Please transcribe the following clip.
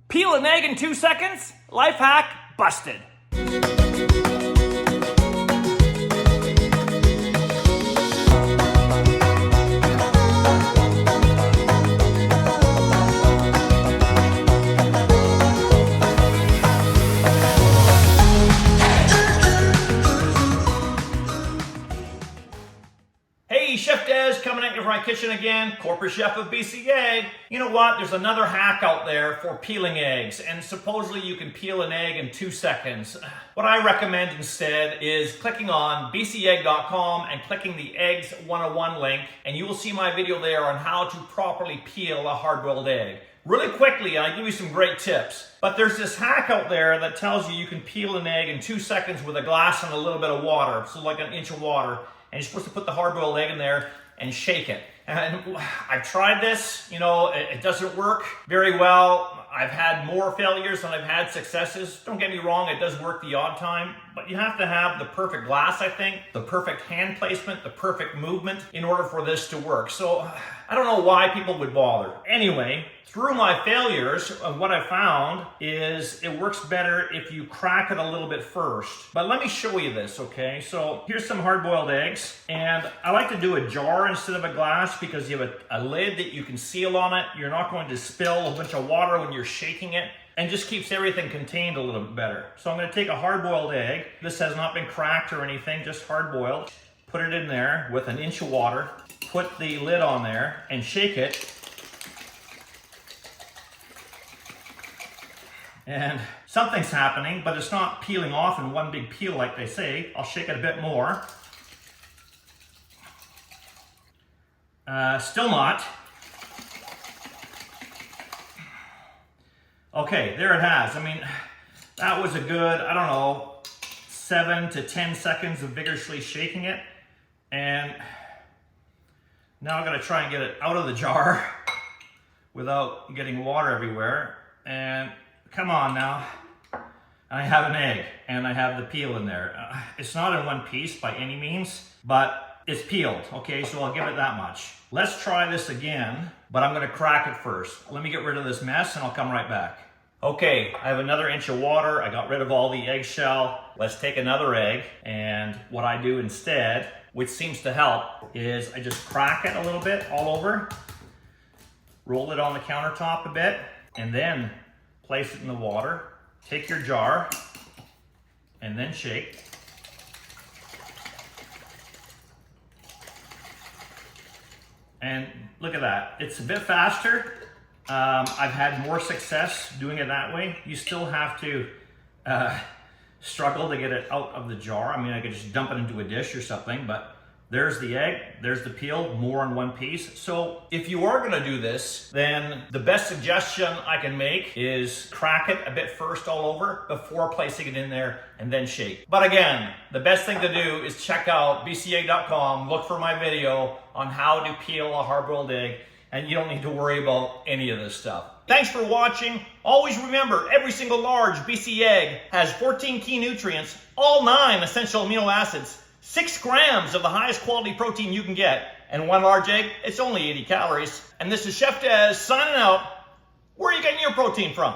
Peel an egg in 2 seconds? Life hack busted. Hey, Chef Dez coming at you from my kitchen again, corporate chef of BCA. You know what? There's another hack out there for peeling eggs, and supposedly you can peel an egg in 2 seconds. What I recommend instead is clicking on bcegg.com and clicking the Eggs 101 link, and you will see my video there on how to properly peel a hard-boiled egg. Really quickly, I give you some great tips. But there's this hack out there that tells you can peel an egg in 2 seconds with a glass and a little bit of water, so like an inch of water. And you're supposed to put the hard-boiled egg in there and shake it. And I've tried this, it doesn't work very well. I've had more failures than I've had successes. Don't get me wrong, it does work the odd time, but you have to have the perfect glass, I think, the perfect hand placement, the perfect movement in order for this to work. So I don't know why people would bother. Anyway, through my failures, what I found is it works better if you crack it a little bit first. But let me show you this, okay? So here's some hard-boiled eggs, and I like to do a jar instead of a glass because you have a lid that you can seal on it. You're not going to spill a bunch of water when you're shaking it, and just keeps everything contained a little bit better. So I'm going to take a hard-boiled egg. This has not been cracked or anything, just hard-boiled. Put it in there with an inch of water. Put the lid on there and shake it. And something's happening, but it's not peeling off in one big peel like they say. I'll shake it a bit more. Still not. Okay, there it has. I mean, that was a good, 7 to 10 seconds of vigorously shaking it. And now I'm gonna try and get it out of the jar without getting water everywhere. And come on now. I have an egg and I have the peel in there. It's not in one piece by any means, but it's peeled, okay? So I'll give it that much. Let's try this again, but I'm gonna crack it first. Let me get rid of this mess and I'll come right back. Okay, I have another inch of water. I got rid of all the eggshell. Let's take another egg, and what I do instead, which seems to help, is I just crack it a little bit all over, roll it on the countertop a bit, and then place it in the water. Take your jar, and then shake. And look at that, it's a bit faster. I've had more success doing it that way. You still have to struggle to get it out of the jar. I mean, I could just dump it into a dish or something, but there's the egg, there's the peel, more in one piece. So if you are gonna do this, then the best suggestion I can make is crack it a bit first all over before placing it in there and then shake. But again, the best thing to do is check out bca.com, look for my video on how to peel a hard-boiled egg, and you don't need to worry about any of this stuff. Thanks for watching. Always remember, every single large BC egg has 14 key nutrients, all 9 essential amino acids, 6 grams of the highest quality protein you can get, and 1 large egg, it's only 80 calories. And this is Chef Dez signing out. Where are you getting your protein from?